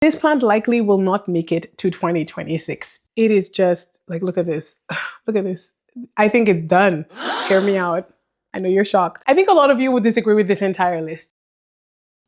This plant likely will not make it to 2026. It is just like, look at this. Look at this. I think it's done. Hear me out. I know you're shocked. I think a lot of you would disagree with this entire list.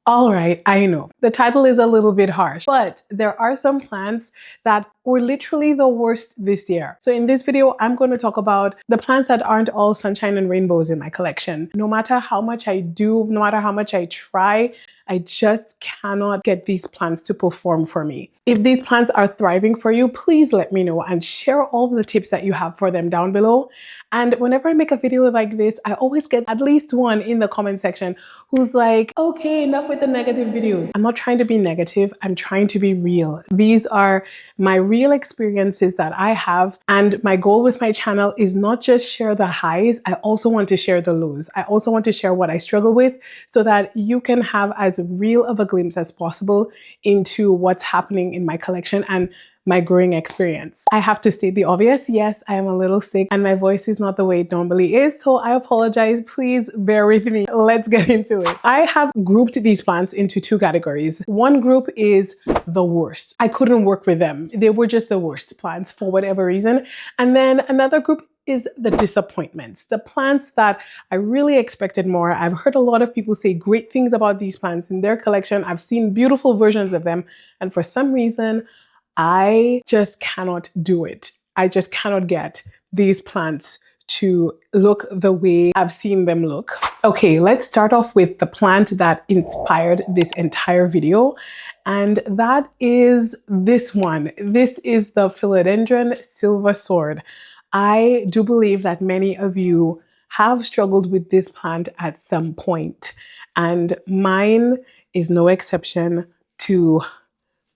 All right, I know. The title is a little bit harsh, but there are some plants that were literally the worst this year. So in this video, I'm going to talk about the plants that aren't all sunshine and rainbows in my collection. No matter how much I do, no matter how much I try, I just cannot get these plants to perform for me. If these plants are thriving for you, please let me know and share all the tips that you have for them down below. And whenever I make a video like this, I always get at least one in the comment section who's like, okay, enough with the negative videos. I'm not trying to be negative. I'm trying to be real. These are my real experiences that I have. And my goal with my channel is not just share the highs. I also want to share the lows. I also want to share what I struggle with so that you can have as real of a glimpse as possible into what's happening in my collection and my growing experience. I have to state the obvious. Yes, I am a little sick and my voice is not the way it normally is. So I apologize. Please bear with me. Let's get into it. I have grouped these plants into two categories. One group is the worst. I couldn't work with them. They were just the worst plants for whatever reason. And then another group is the disappointments, the plants that I really expected more. I've heard a lot of people say great things about these plants in their collection. I've seen beautiful versions of them. And for some reason, I just cannot do it. I just cannot get these plants to look the way I've seen them look. Okay, let's start off with the plant that inspired this entire video. And that is this one. This is the Philodendron Silver Sword. I do believe that many of you have struggled with this plant at some point, and mine is no exception to,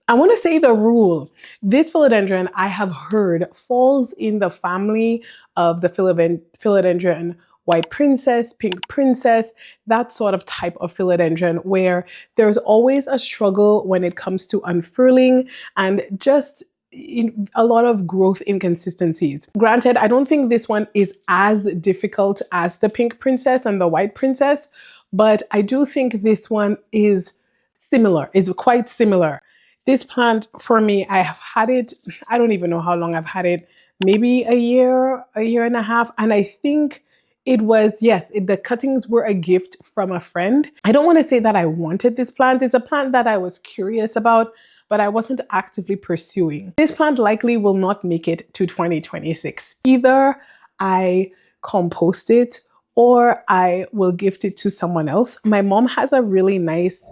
I want to say, the rule. This philodendron, I have heard, falls in the family of the philodendron white princess, pink princess, that sort of type of philodendron where there's always a struggle when it comes to unfurling and just a lot of growth inconsistencies. Granted, I don't think this one is as difficult as the pink princess and the white princess, but I do think this one is similar, is quite similar. This plant, for me, I have had it, I don't even know how long I've had it, maybe a year and a half. And I think it was, yes, the cuttings were a gift from a friend. I don't want to say that I wanted this plant. It's a plant that I was curious about, but I wasn't actively pursuing. This plant likely will not make it to 2026. Either I compost it or I will gift it to someone else. My mom has a really nice,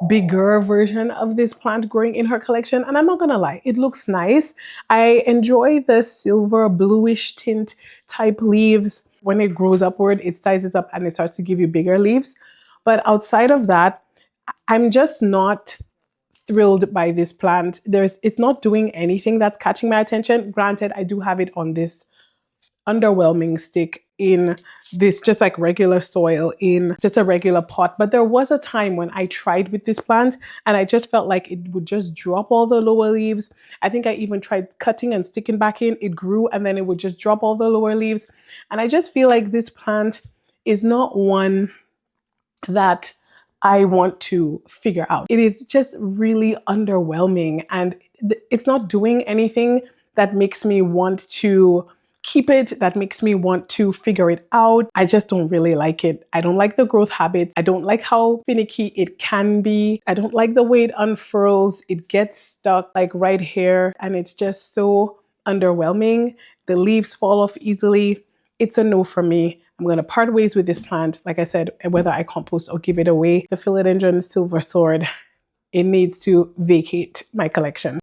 bigger version of this plant growing in her collection, and I'm not gonna lie, it looks nice. I enjoy the silver bluish tint type leaves. When it grows upward, it sizes up and it starts to give you bigger leaves. But outside of that, I'm just not thrilled by this plant. It's not doing anything that's catching my attention. Granted, I do have it on this underwhelming stick in this just like regular soil in just a regular pot. But there was a time when I tried with this plant and I just felt like it would just drop all the lower leaves. I think I even tried cutting and sticking back in. It grew and then it would just drop all the lower leaves. And I just feel like this plant is not one that I want to figure out. It is just really underwhelming and it's not doing anything that makes me want to keep it, that makes me want to figure it out. I just don't really like it. I don't like the growth habits. I don't like how finicky it can be. I don't like the way it unfurls. It gets stuck like right here and it's just so underwhelming. The leaves fall off easily. It's a no for me. I'm going to part ways with this plant. Like I said, whether I compost or give it away. The Philodendron Silver Sword, it needs to vacate my collection.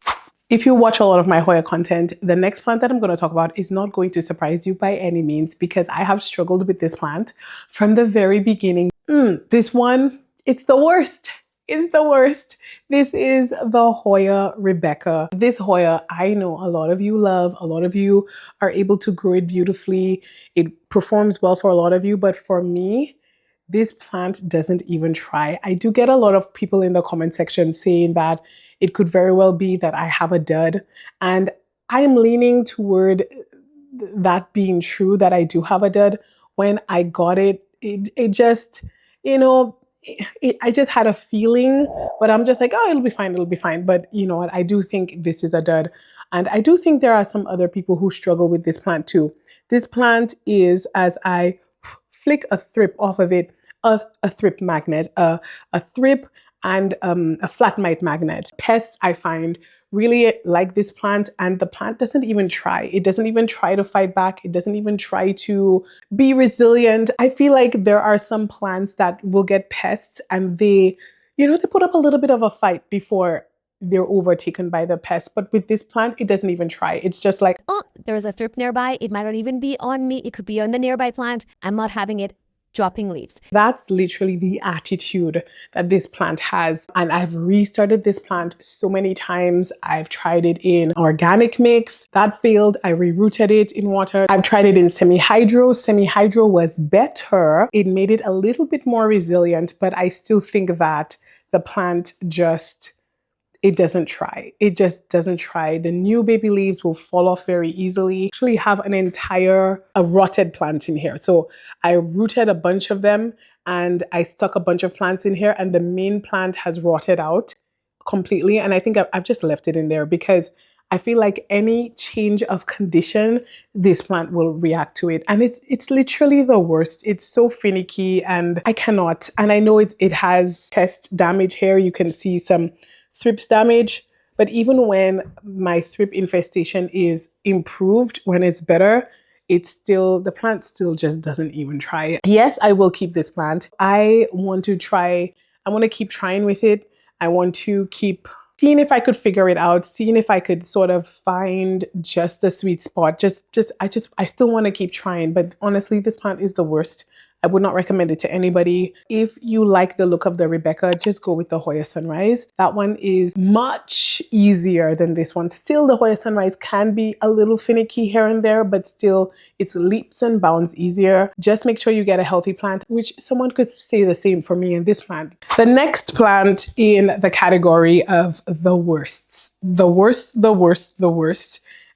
If you watch a lot of my Hoya content, the next plant that I'm going to talk about is not going to surprise you by any means because I have struggled with this plant from the very beginning. This one, it's the worst. It's the worst. This is the Hoya Rebecca. This Hoya, I know a lot of you love, a lot of you are able to grow it beautifully. It performs well for a lot of you, but for me, this plant doesn't even try. I do get a lot of people in the comment section saying that it could very well be that I have a dud. And I'm leaning toward that being true, that I do have a dud. When I got it, it just, you know, I just had a feeling, but I'm just like, oh, it'll be fine, it'll be fine. But you know what? I do think this is a dud. And I do think there are some other people who struggle with this plant too. This plant is, as I flick a thrip off of it, a thrip magnet, a thrip and a flat mite magnet. Pests, I find, really like this plant, and the plant doesn't even try. It doesn't even try to fight back. It doesn't even try to be resilient. I feel like there are some plants that will get pests and they put up a little bit of a fight before they're overtaken by the pest. But with this plant, it doesn't even try. It's just like, oh, there is a thrip nearby. It might not even be on me. It could be on the nearby plant. I'm not having it dropping leaves. That's literally the attitude that this plant has. And I've restarted this plant so many times. I've tried it in organic mix. That failed. I rerouted it in water. I've tried it in semi-hydro. Semi-hydro was better. It made it a little bit more resilient, but I still think that the plant it doesn't try. It just doesn't try. The new baby leaves will fall off very easily. Actually have a rotted plant in here. So I rooted a bunch of them and I stuck a bunch of plants in here, and the main plant has rotted out completely. And I think I've just left it in there because I feel like any change of condition, this plant will react to it. And it's literally the worst. It's so finicky and I cannot. And I know it has pest damage here. You can see some thrips damage, but even when my thrip infestation is improved, when it's better, the plant still just doesn't even try. Yes, I will keep this plant. I want to keep trying with it. I want to keep seeing if I could figure it out, seeing if I could sort of find just a sweet spot. I still want to keep trying, but honestly, this plant is the worst. I would not recommend it to anybody. If you like the look of the Rebecca, just go with the Hoya Sunrise. That one is much easier than this one. Still, the Hoya Sunrise can be a little finicky here and there, but still, it's leaps and bounds easier. Just make sure you get a healthy plant, which someone could say the same for me and this plant. The next plant in the category of the worsts. The worst,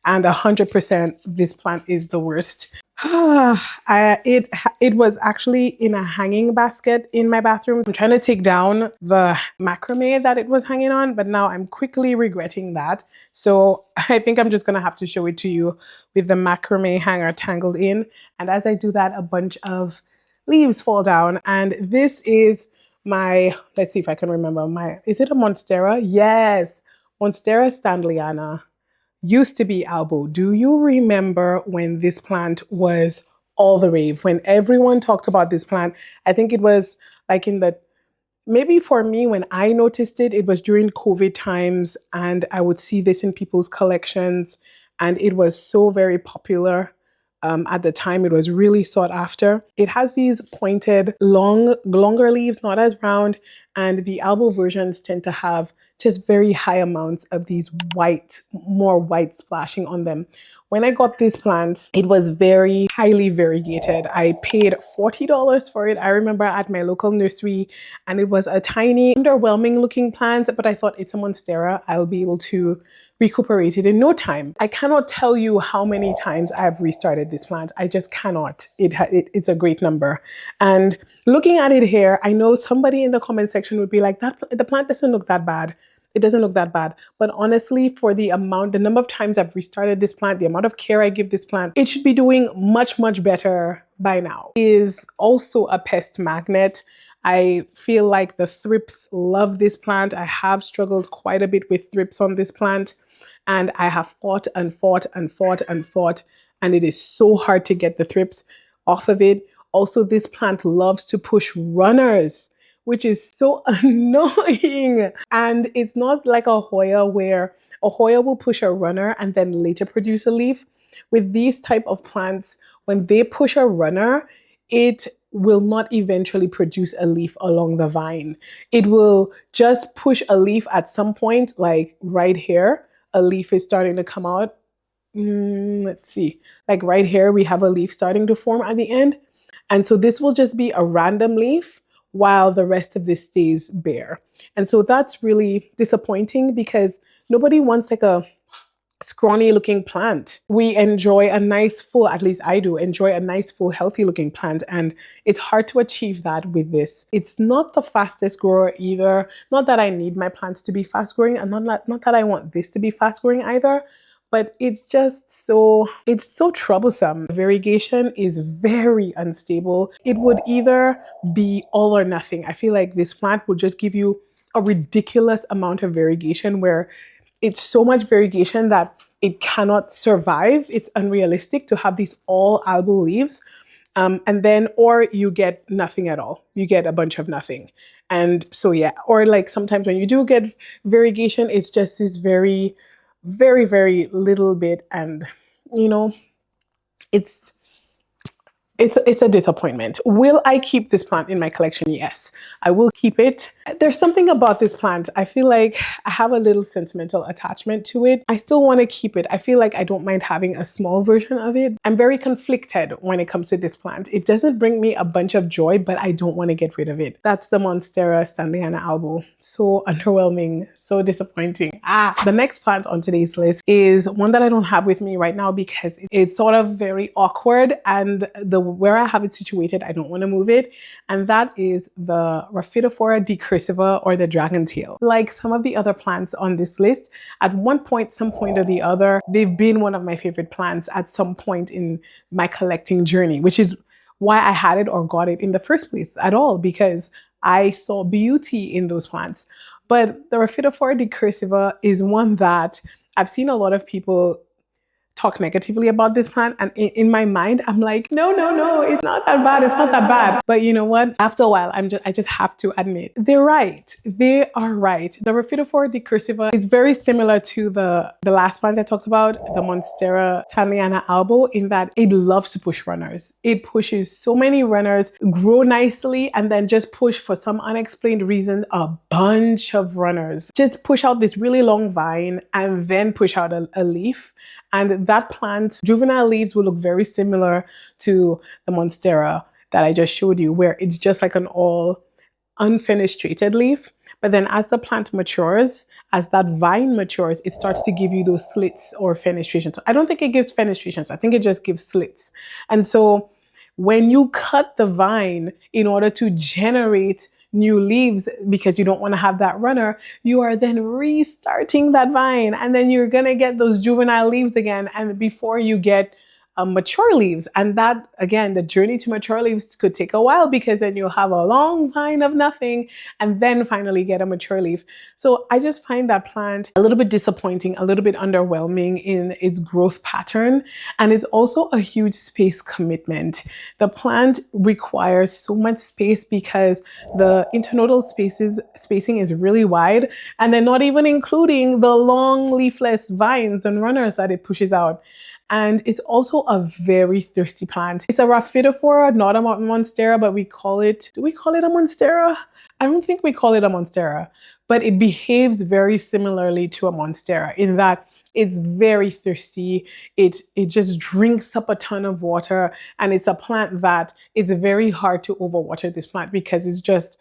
and 100% this plant is the worst. It was actually in a hanging basket in my bathroom. I'm trying to take down the macrame that it was hanging on, but now I'm quickly regretting that. So I think I'm just gonna have to show it to you with the macrame hanger tangled in. And as I do that, a bunch of leaves fall down. And this is let's see if I can remember is it a Monstera? Yes, Monstera Stanleyana. Used to be albo. Do you remember when this plant was all the rave? When everyone talked about this plant, I think it was like maybe for me, when I noticed it, it was during COVID times, and I would see this in people's collections, and it was so very popular. At the time, it was really sought after. It has these pointed, longer leaves, not as round, and the albo versions tend to have just very high amounts of these more white splashing on them. When I got this plant, it was very highly variegated. I paid $40 for it. I remember at my local nursery, and it was a tiny, underwhelming looking plant, but I thought it's a Monstera. I'll be able to recuperate it in no time. I cannot tell you how many times I've restarted this plant. I just cannot. It's a great number. And looking at it here, I know somebody in the comment section would be like, the plant doesn't look that bad. It doesn't look that bad. But honestly, for the number of times I've restarted this plant, the amount of care I give this plant, it should be doing much, much better by now. It is also a pest magnet. I feel like the thrips love this plant. I have struggled quite a bit with thrips on this plant, and I have fought and fought and fought and fought, and it is so hard to get the thrips off of it. Also, this plant loves to push runners, which is so annoying. And it's not like a Hoya, where a Hoya will push a runner and then later produce a leaf. With these type of plants, when they push a runner, it will not eventually produce a leaf along the vine. It will just push a leaf at some point, like right here, a leaf is starting to come out. Let's see, like right here, we have a leaf starting to form at the end. And so this will just be a random leaf while the rest of this stays bare. And so that's really disappointing because nobody wants like a scrawny looking plant. We enjoy a nice full, at least I do, enjoy a nice full healthy looking plant, and it's hard to achieve that with this. It's not the fastest grower either. Not that I need my plants to be fast growing, and not that I want this to be fast growing either, but it's so troublesome. Variegation is very unstable. It would either be all or nothing. I feel like this plant will just give you a ridiculous amount of variegation where it's so much variegation that it cannot survive. It's unrealistic to have these all albo leaves. And then, or you get nothing at all. You get a bunch of nothing. And so, yeah, or like sometimes when you do get variegation, it's just this very, very, very little bit. And, you know, it's, it's a disappointment. Will I keep this plant in my collection? Yes, I will keep it. There's something about this plant. I feel like I have a little sentimental attachment to it. I still want to keep it. I feel like I don't mind having a small version of it. I'm very conflicted when it comes to this plant. It doesn't bring me a bunch of joy, but I don't want to get rid of it. That's the Monstera Stanleyana albo. So underwhelming. So disappointing. The next plant on today's list is one that I don't have with me right now because it's sort of very awkward, and where I have it situated, I don't want to move it. And that is the Rhaphidophora decursiva, or the dragon tail. Like some of the other plants on this list, at one point, some point or the other, they've been one of my favorite plants at some point in my collecting journey, which is why I had it or got it in the first place at all, because I saw beauty in those plants. But the Rhaphidophora decursiva is one that I've seen a lot of people talk negatively about this plant, and in my mind I'm like, no, it's not that bad, it's not that bad. But you know what, after a while I just have to admit they are right. The Rhaphidophora decursiva is very similar to the last plant I talked about, the Monstera Stanleyana albo, in that it loves to push runners. It pushes so many runners, grow nicely, and then just push, for some unexplained reason, a bunch of runners. Just push out this really long vine and then push out a leaf. And that plant, juvenile leaves will look very similar to the Monstera that I just showed you, where it's just like an all unfenestrated leaf. But then as the plant matures, as that vine matures, it starts to give you those slits or fenestrations. So I don't think it gives fenestrations. I think it just gives slits. And so when you cut the vine in order to generate new leaves, because you don't want to have that runner, you are then restarting that vine, and then you're gonna get those juvenile leaves again, and before you get mature leaves. And that, again, the journey to mature leaves could take a while, because then you'll have a long vine of nothing and then finally get a mature leaf. So I just find that plant a little bit disappointing, a little bit underwhelming in its growth pattern. And it's also a huge space commitment. The plant requires so much space because the internodal spacing is really wide, and they're not even including the long leafless vines and runners that it pushes out. And it's also a very thirsty plant. It's a Rhaphidophora, not a Monstera, but do we call it a Monstera? I don't think we call it a Monstera, but it behaves very similarly to a Monstera in that it's very thirsty. It just drinks up a ton of water, and it's a plant that it's very hard to overwater this plant because it's just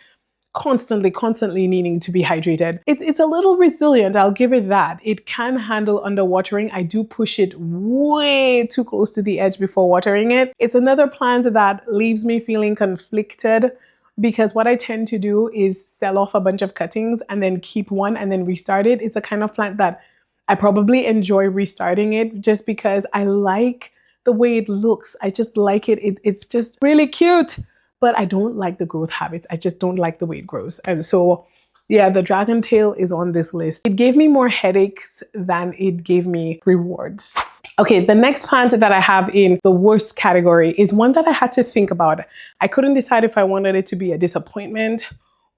constantly needing to be hydrated. It's a little resilient, I'll give it that. It can handle underwatering. I do push it way too close to the edge before watering it. It's another plant that leaves me feeling conflicted, because what I tend to do is sell off a bunch of cuttings and then keep one and then restart it. It's a kind of plant that I probably enjoy restarting it just because I like the way it looks. I just like it. It's just really cute. But I don't like the growth habits. I just don't like the way it grows. And so, yeah, the dragon tail is on this list. It gave me more headaches than it gave me rewards. Okay, the next plant that I have in the worst category is one that I had to think about. I couldn't decide if I wanted it to be a disappointment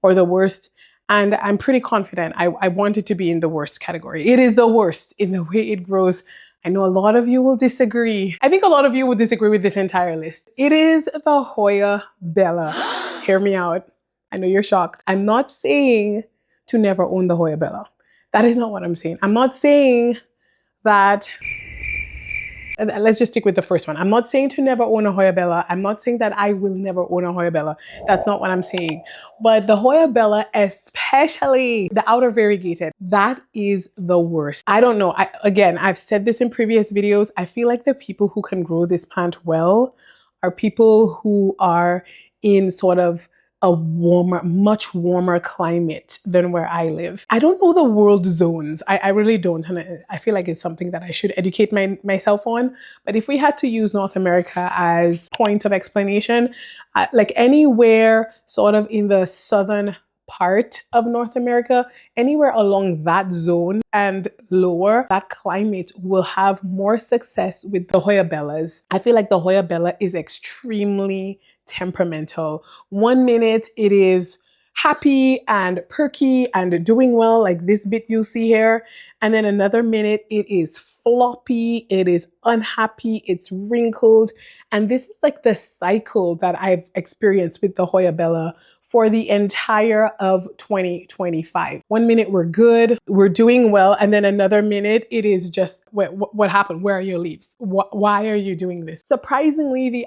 or the worst. And I'm pretty confident I want it to be in the worst category. It is the worst in the way it grows. I know a lot of you will disagree. I think a lot of you will disagree with this entire list. It is the Hoya Bella. Hear me out. I know you're shocked. I'm not saying to never own the Hoya Bella. That is not what I'm saying. I'm not saying that let's just stick with the first one. I'm not saying to never own a Hoya Bella. I'm not saying that I will never own a Hoya Bella. That's not what I'm saying. But the Hoya Bella, especially the outer variegated, that is the worst. I don't know. Again, I've said this in previous videos. I feel like the people who can grow this plant well are people who are in sort of a warmer, much warmer climate than where I live. I don't know the world zones. I really don't. And I feel like it's something that I should educate myself on. But if we had to use North America as point of explanation, like anywhere sort of in the southern part of North America, anywhere along that zone and lower, that climate will have more success with the Hoya Bellas. I feel like the Hoya Bella is extremely temperamental. 1 minute it is happy and perky and doing well, like this bit you see here. And then another minute it is floppy, it is unhappy, it's wrinkled. And this is like the cycle that I've experienced with the Hoya Bella for the entire of 2025. 1 minute we're good, we're doing well, and then another minute it is just, what happened? Where are your leaves? Why are you doing this? Surprisingly, the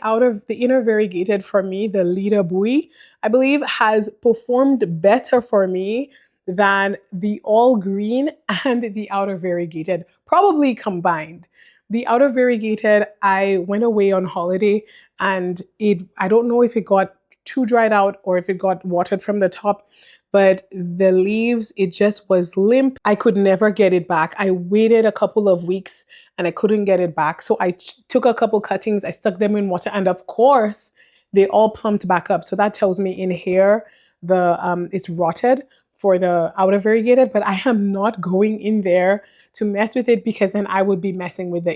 inner variegated for me, the Lita Bui, I believe has performed better for me than the all green and the outer variegated, probably combined. The outer variegated, I went away on holiday and I don't know if it got too dried out or if it got watered from the top, but the leaves, it just was limp. I could never get it back. I waited a couple of weeks and I couldn't get it back. So I took a couple cuttings, I stuck them in water, and of course they all plumped back up. So that tells me in here it's rotted for the outer variegated, but I am not going in there to mess with it because then I would be messing with the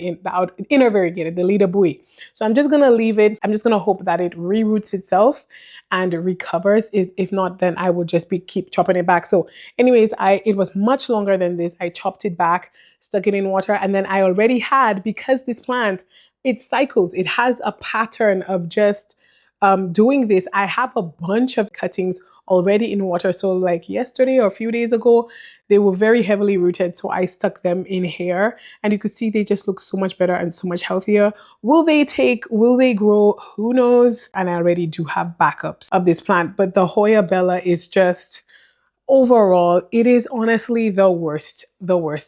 inner variegated, the Lita Bui. So I'm just gonna leave it. I'm just gonna hope that it reroots itself and recovers. If not, then I would just keep chopping it back. So anyways, it was much longer than this. I chopped it back, stuck it in water, and then I already had, because this plant, it cycles, it has a pattern of just doing this. I have a bunch of cuttings already in water. So like yesterday or a few days ago, they were very heavily rooted. So I stuck them in here and you could see they just look so much better and so much healthier. Will they grow? Who knows? And I already do have backups of this plant, but the Hoya Bella is just, overall, it is honestly the worst.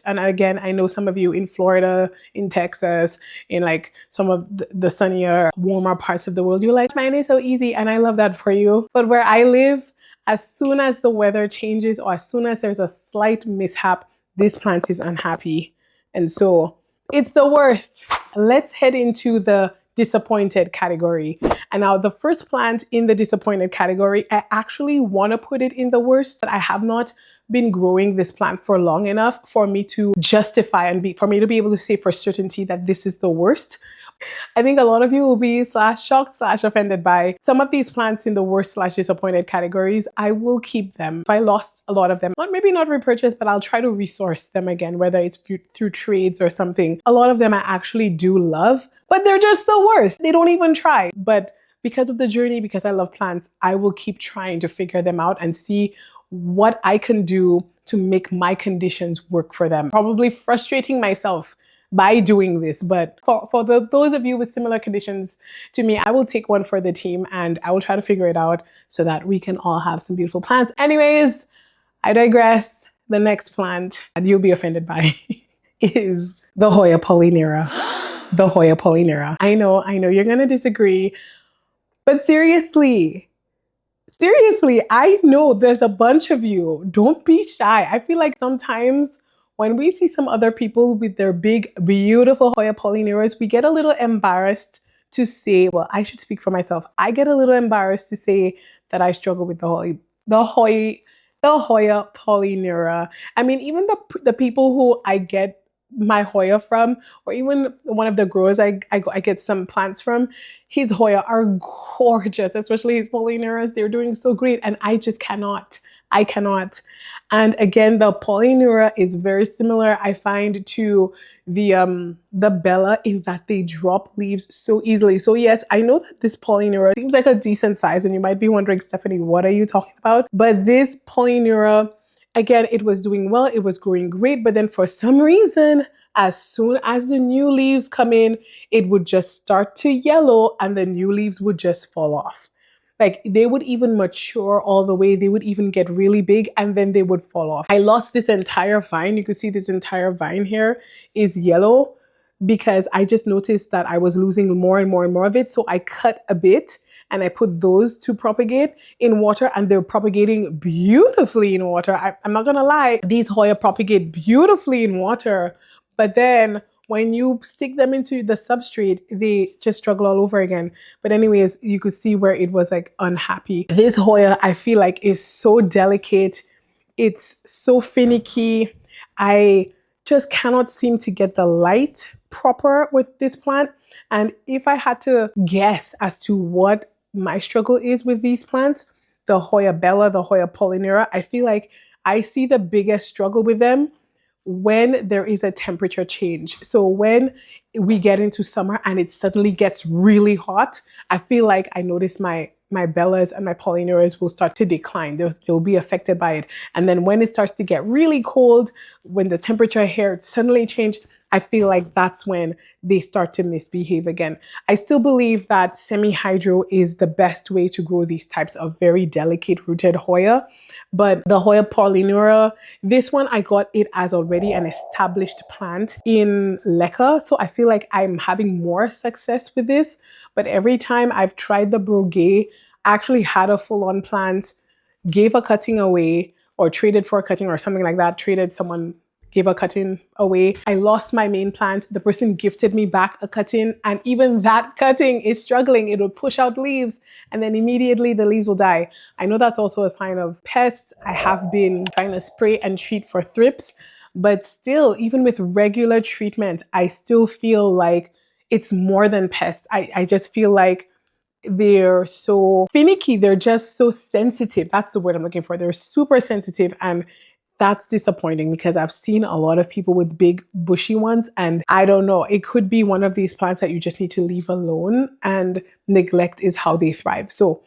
And again, I know some of you in Florida, in Texas, in like some of the sunnier, warmer parts of the world, you're like, mine is so easy, and I love that for you. But where I live, as soon as the weather changes or as soon as there's a slight mishap, this plant is unhappy. And so it's the worst. Let's head into the disappointed category. And now the first plant in the disappointed category, I actually want to put it in the worst, but I have not been growing this plant for long enough for me to justify and for me to be able to say for certainty that this is the worst. I think a lot of you will be /shocked/ offended by some of these plants in the worst / disappointed categories. I will keep them. If I lost a lot of them, maybe not repurchase, but I'll try to resource them again, whether it's through trades or something. A lot of them I actually do love, but they're just the worst. They don't even try. But because of the journey, because I love plants, I will keep trying to figure them out and see what I can do to make my conditions work for them. Probably frustrating myself by doing this, but for those of you with similar conditions to me, I will take one for the team and I will try to figure it out so that we can all have some beautiful plants. Anyways, I digress. The next plant that you'll be offended by is the Hoya Polyneura. The Hoya Polyneura. I know you're gonna disagree, but seriously, I know there's a bunch of you. Don't be shy. I feel like sometimes when we see some other people with their big, beautiful Hoya Polyneuras, we get a little embarrassed to say, well, I should speak for myself. I get a little embarrassed to say that I struggle with the Hoya Polyneura. I mean, even the people who I get my Hoya from, or even one of the growers I get some plants from, his Hoya are gorgeous, especially his Polyneuras. They're doing so great, and I just cannot. I cannot. And again, the Polyneura is very similar, I find, to the Bella in that they drop leaves so easily. So yes, I know that this Polyneura seems like a decent size, and you might be wondering, Stephanie, what are you talking about? But this Polyneura Again, it was doing well, it was growing great, but then for some reason, as soon as the new leaves come in, it would just start to yellow and the new leaves would just fall off. Like they would even mature all the way, they would even get really big and then they would fall off. I lost this entire vine. You can see this entire vine here is yellow because I just noticed that I was losing more and more and more of it. So I cut a bit and I put those to propagate in water and they're propagating beautifully in water. I'm not gonna lie, these Hoya propagate beautifully in water, but then when you stick them into the substrate, they just struggle all over again. But anyways, you could see where it was like unhappy. This Hoya, I feel like is so delicate. It's so finicky. I just cannot seem to get the light proper with this plant. And if I had to guess as to what my struggle is with these plants, the Hoya Bella, the Hoya Polynera, I feel like I see the biggest struggle with them when there is a temperature change. So when we get into summer and it suddenly gets really hot, I feel like I notice my bellas and my polyneras will start to decline. They'll be affected by it. And then when it starts to get really cold, when the temperature here suddenly change, I feel like that's when they start to misbehave again. I still believe that semi-hydro is the best way to grow these types of very delicate rooted Hoya. But the Hoya Polynera, this one I got it as already an established plant in leca. So I feel like I'm having more success with this. But every time I've tried the Brogay, I actually had a full-on plant, gave a cutting away or traded for a cutting or something like that, gave a cutting away. I lost my main plant. The person gifted me back a cutting and even that cutting is struggling. It will push out leaves and then immediately the leaves will die. I know that's also a sign of pests. I have been trying to spray and treat for thrips, but still, even with regular treatment, I still feel like it's more than pests. I just feel like they're so finicky. They're just so sensitive. That's the word I'm looking for. They're super sensitive and that's disappointing because I've seen a lot of people with big bushy ones and I don't know, it could be one of these plants that you just need to leave alone and neglect is how they thrive. So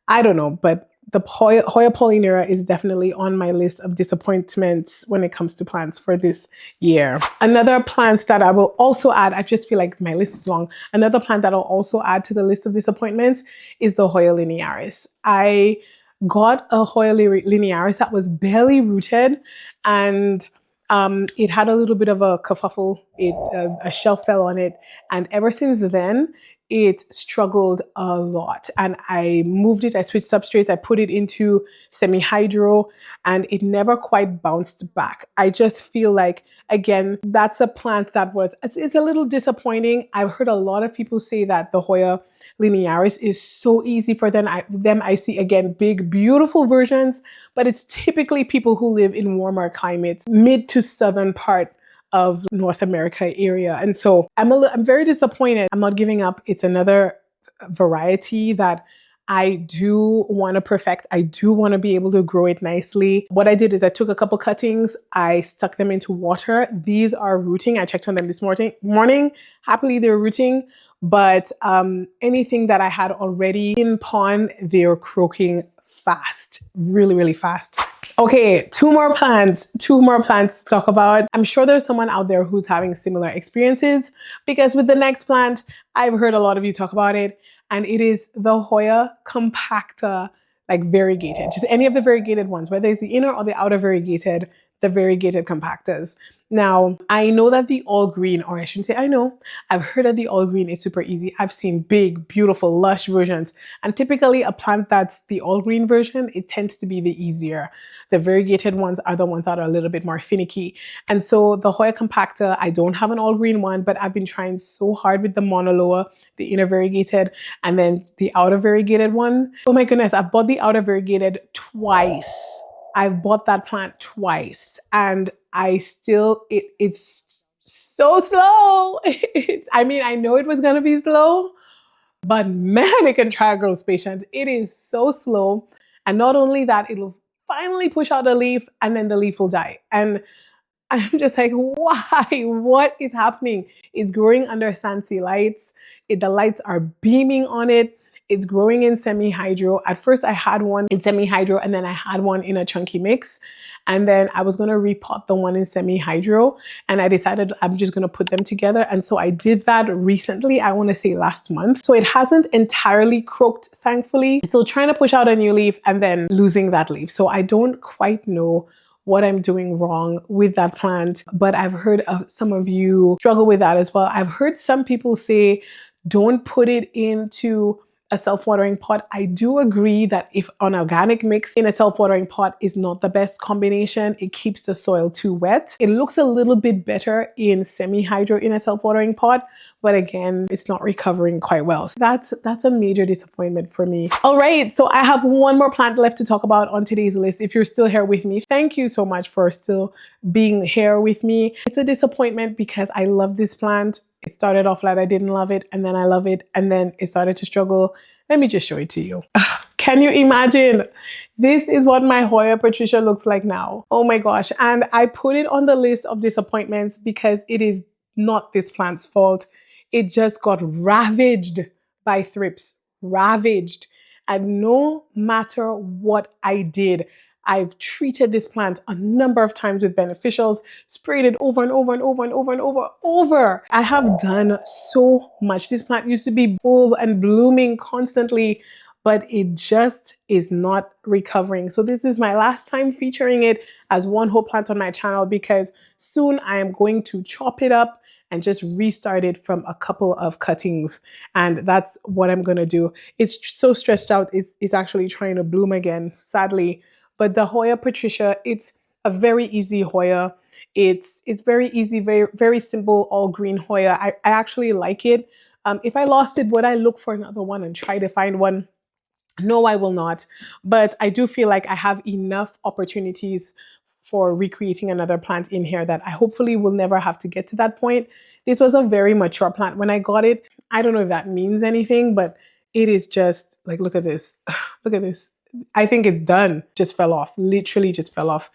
I don't know, but the Hoya Polynera is definitely on my list of disappointments when it comes to plants for this year. Another plant that I will also add, I just feel like my list is long. Another plant that I'll also add to the list of disappointments is the Hoya linearis. I got a Hoya linearis that was barely rooted and it had a little bit of a kerfuffle. A shelf fell on it. And ever since then, it struggled a lot. And I moved it, I switched substrates, I put it into semi-hydro, and it never quite bounced back. I just feel like, again, that's a plant that it's a little disappointing. I've heard a lot of people say that the Hoya linearis is so easy for them. I see, again, big, beautiful versions, but it's typically people who live in warmer climates, mid to southern part of North America area. And so I'm very disappointed. I'm not giving up. It's another variety that I do want to perfect. I do want to be able to grow it nicely. What I did is I took a couple cuttings, I stuck them into water. These are rooting. I checked on them this morning. Happily, they're rooting. But anything that I had already in pond, they're croaking fast, really, really fast. Okay, two more plants to talk about. I'm sure there's someone out there who's having similar experiences because with the next plant, I've heard a lot of you talk about it, and it is the Hoya compacta, like variegated, just any of the variegated ones, whether it's the inner or the outer variegated, the variegated compactas. Now, I know that the all green, or I shouldn't say I know, I've heard that the all green is super easy. I've seen big, beautiful, lush versions. And typically a plant that's the all green version, it tends to be the easier. The variegated ones are the ones that are a little bit more finicky. And so the Hoya compacta, I don't have an all green one, but I've been trying so hard with the monoloa, the inner variegated, and then the outer variegated one. Oh my goodness, I've bought the outer variegated twice. I've bought that plant twice and it's so slow. I mean, I know it was going to be slow, but man, it can try a girl's patience. It is so slow. And not only that, it'll finally push out a leaf and then the leaf will die. And I'm just like, why? What is happening? It's growing under fancy lights. The lights are beaming on it. It's growing in semi-hydro. At first I had one in semi-hydro and then I had one in a chunky mix. And then I was going to repot the one in semi-hydro and I decided I'm just going to put them together. And so I did that recently, I want to say last month. So it hasn't entirely croaked, thankfully. Still trying to push out a new leaf and then losing that leaf. So I don't quite know what I'm doing wrong with that plant, but I've heard of some of you struggle with that as well. I've heard some people say, don't put it into a self-watering pot. I do agree that if an organic mix in a self-watering pot is not the best combination, it keeps the soil too wet. It looks a little bit better in semi-hydro in a self-watering pot, but again, it's not recovering quite well. So that's a major disappointment for me. All right, so I have one more plant left to talk about on today's list. If you're still here with me, thank you so much for still being here with me. It's a disappointment because I love this plant. It started off like I didn't love it, and then I love it, and then it started to struggle. Let me just show it to you. Can you imagine? This is what my Hoya Patricia looks like now. Oh my gosh. And I put it on the list of disappointments because it is not this plant's fault. It just got ravaged by thrips, ravaged. And no matter what I did, I've treated this plant a number of times with beneficials, sprayed it over and over and over and over and over. I have done so much. This plant used to be full and blooming constantly, but it just is not recovering. So this is my last time featuring it as one whole plant on my channel because soon I am going to chop it up and just restart it from a couple of cuttings. And that's what I'm gonna do. It's so stressed out, it's actually trying to bloom again, sadly. But the Hoya Patricia, it's a very easy Hoya. It's very easy, very simple, all green Hoya. I actually like it. If I lost it, would I look for another one and try to find one? No, I will not. But I do feel like I have enough opportunities for recreating another plant in here that I hopefully will never have to get to that point. This was a very mature plant when I got it. I don't know if that means anything, but it is just like, look at this. Look at this. I think it's done. Just fell off. Literally just fell off.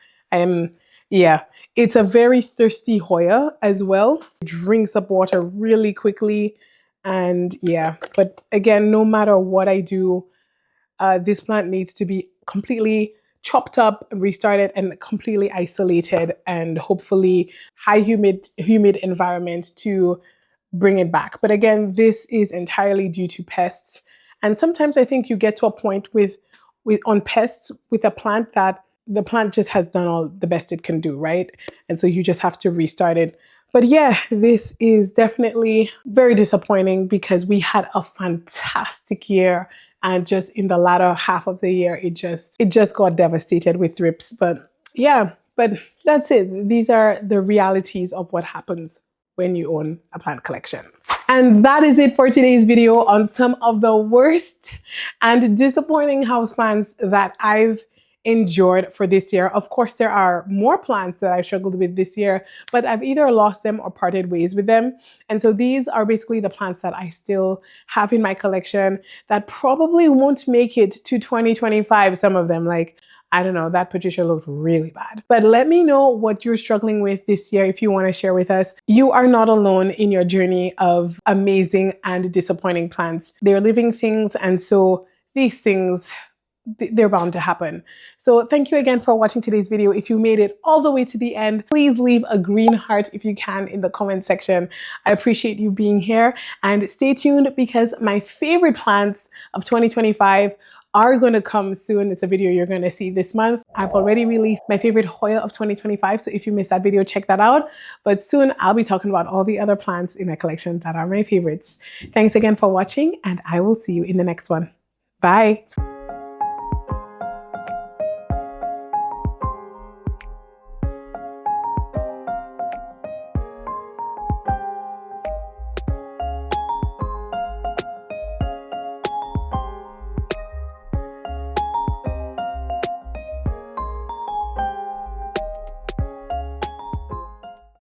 Yeah, it's a very thirsty Hoya as well. It drinks up water really quickly. And yeah, but again, no matter what I do, this plant needs to be completely chopped up, restarted, and completely isolated, and hopefully high humid environment to bring it back. But again, this is entirely due to pests. And sometimes I think you get to a point on pests with a plant that the plant just has done all the best it can do, right? And so you just have to restart it. But yeah, this is definitely very disappointing because we had a fantastic year, and just in the latter half of the year, it just got devastated with thrips. But yeah, but that's it. These are the realities of what happens when you own a plant collection. And that is it for today's video on some of the worst and disappointing houseplants that I've endured for this year. Of course, there are more plants that I struggled with this year, but I've either lost them or parted ways with them. And so these are basically the plants that I still have in my collection that probably won't make it to 2025. Some of them, like, I don't know, that Patricia looked really bad. But let me know what you're struggling with this year if you want to share with us. You are not alone in your journey of amazing and disappointing plants. They're living things, and so these things, they're bound to happen. So thank you again for watching today's video. If you made it all the way to the end, please leave a green heart if you can in the comment section. I appreciate you being here, and stay tuned because my favorite plants of 2025 are going to come soon. It's a video you're going to see this month. I've already released my favorite Hoya of 2025, so if you missed that video, check that out. But soon I'll be talking about all the other plants in my collection that are my favorites. Thanks again for watching, and I will see you in the next one. Bye.